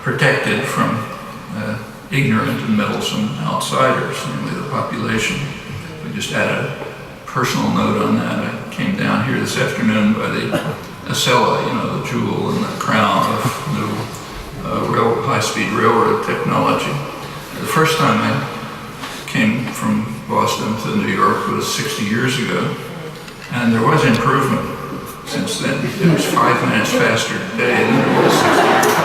protected from ignorant and meddlesome outsiders, namely the population. We just add a personal note on that. I came down here this afternoon by the Acela, the jewel and the crown of new high-speed railroad technology. The first time I came from Boston to New York was 60 years ago, and there was improvement since then. It was 5 minutes faster today than it was 60 years ago.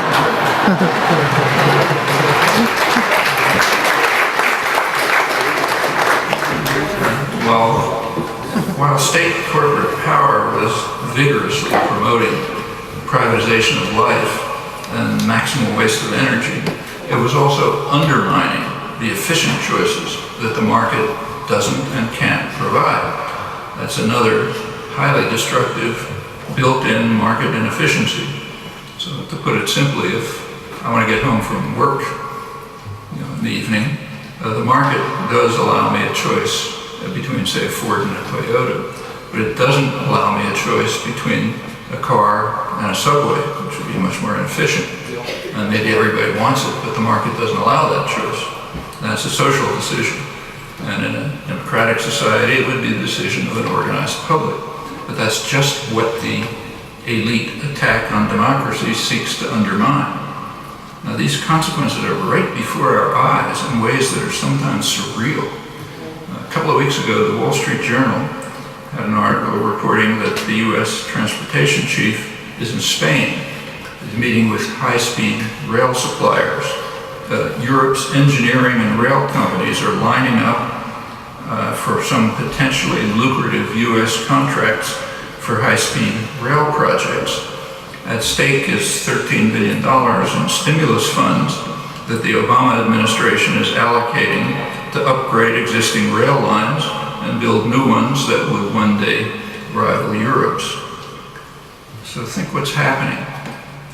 While state corporate power was vigorously promoting privatization of life and maximum waste of energy, it was also undermining the efficient choices that the market doesn't and can't provide. That's another highly destructive built-in market inefficiency. So to put it simply, if I want to get home from work in the evening, the market does allow me a choice between, say, a Ford and a Toyota, but it doesn't allow me a choice between a car and a subway, which would be much more inefficient. And maybe everybody wants it, but the market doesn't allow that choice. That's a social decision. And in a democratic society, it would be the decision of an organized public. But that's just what the elite attack on democracy seeks to undermine. Now, these consequences are right before our eyes in ways that are sometimes surreal. A couple of weeks ago, the Wall Street Journal had an article reporting that the U.S. transportation chief is in Spain. He's meeting with high-speed rail suppliers. Europe's engineering and rail companies are lining up for some potentially lucrative U.S. contracts for high-speed rail projects. At stake is $13 billion in stimulus funds that the Obama administration is allocating to upgrade existing rail lines and build new ones that would one day rival Europe's. So think what's happening.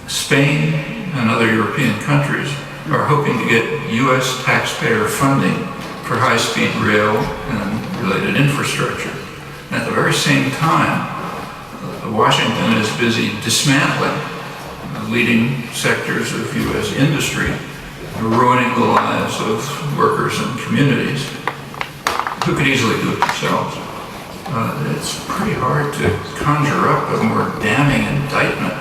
Spain and other European countries are hoping to get U.S. taxpayer funding for high-speed rail and related infrastructure. And at the very same time, Washington is busy dismantling leading sectors of U.S. industry, ruining the lives of workers and communities who could easily do it themselves. It's pretty hard to conjure up a more damning indictment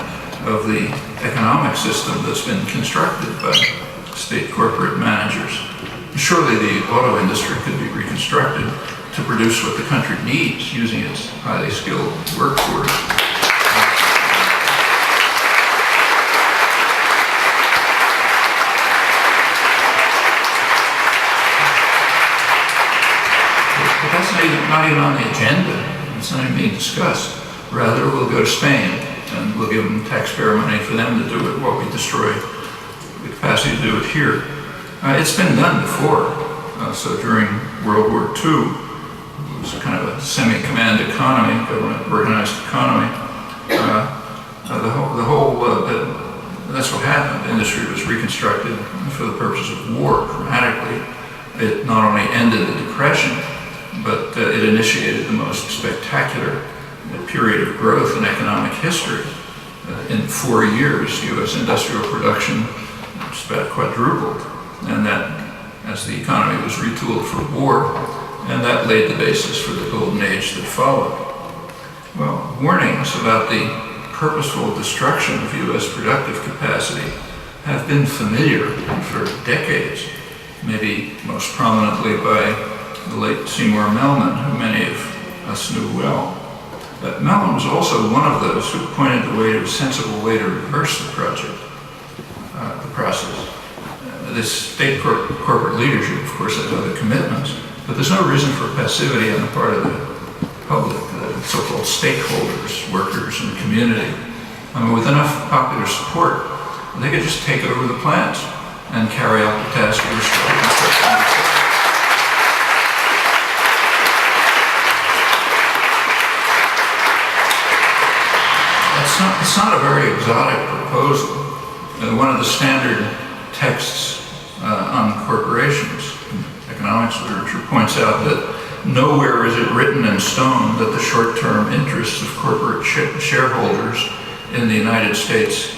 of the economic system that's been constructed by state corporate managers. Surely the auto industry could be reconstructed to produce what the country needs using its highly skilled workforce. But that's not even on the agenda. It's not even being discussed. Rather, we'll go to Spain and we'll give them taxpayer money for them to do it while we destroy the capacity to do it here. It's been done before. So during World War II, it was kind of a semi-command economy, government organized economy. That's what happened. The industry was reconstructed for the purpose of war dramatically. It not only ended the Depression, but it initiated the most spectacular period of growth in economic history. In 4 years, U.S. industrial production just about quadrupled, and that as the economy was retooled for war, and that laid the basis for the golden age that followed. Well, warnings about the purposeful destruction of U.S. productive capacity have been familiar for decades, maybe most prominently by the late Seymour Melman, who many of us knew well. But Melman was also one of those who pointed the way to a sensible way to reverse the process. This state corporate leadership, of course, has other commitments, but there's no reason for passivity on the part of the public, the so-called stakeholders, workers, and community. I mean, with enough popular support, they could just take over the plants and carry out the task of restoring construction. It's not a very exotic proposal. One of the standard texts on corporations in economics literature points out that nowhere is it written in stone that the short-term interests of corporate shareholders in the United States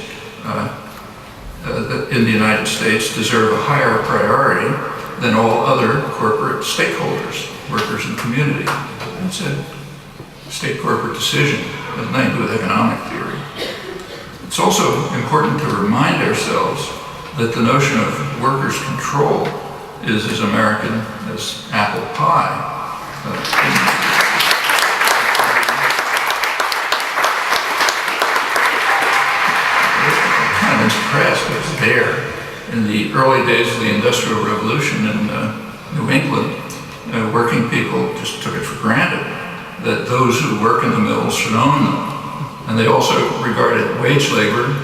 in the United States deserve a higher priority than all other corporate stakeholders, workers and community. It's a state corporate decision. It has nothing to do with economic theory. It's also important to remind ourselves that the notion of workers' control is as American as apple pie. Kind of impressed. I was there in the early days of the Industrial Revolution in New England. Working people just took it for granted that those who work in the mills should own them. And they also regarded wage labor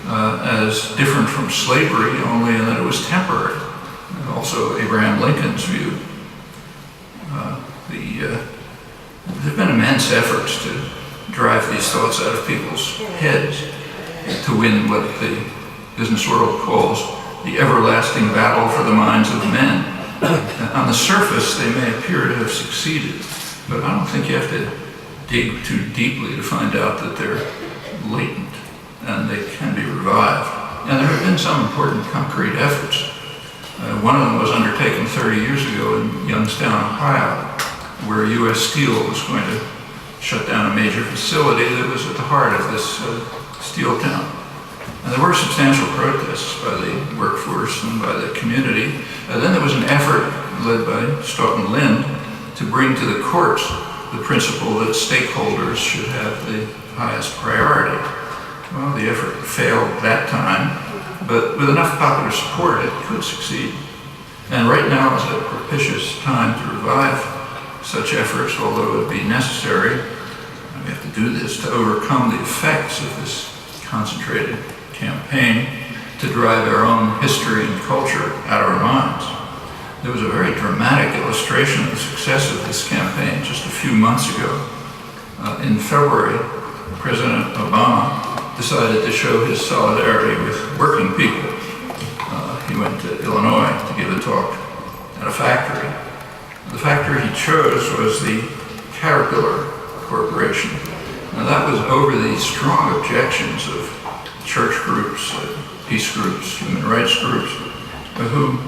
as different from slavery, only in that it was temporary. And also Abraham Lincoln's view. There have been immense efforts to drive these thoughts out of people's heads to win what the business world calls the everlasting battle for the minds of men. On the surface, they may appear to have succeeded, but I don't think you have to dig too deeply to find out that they're latent and they can be revived. And there have been some important concrete efforts. One of them was undertaken 30 years ago in Youngstown, Ohio, where U.S. Steel was going to shut down a major facility that was at the heart of this steel town. And there were substantial protests by the workforce and by the community. Then there was an effort led by Stoughton Lynd to bring to the courts the principle that stakeholders should have the highest priority. Well, the effort failed that time, but with enough popular support, it could succeed. And right now is a propitious time to revive such efforts, although it would be necessary, and we have to do this, to overcome the effects of this concentrated campaign to drive our own history and culture out of our minds. There was a very dramatic illustration of the success of this campaign just a few months ago. In February, President Obama decided to show his solidarity with working people. He went to Illinois to give a talk at a factory. The factory he chose was the Caterpillar Corporation. Now that was over the strong objections of church groups, peace groups, human rights groups, who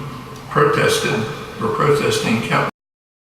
were protesting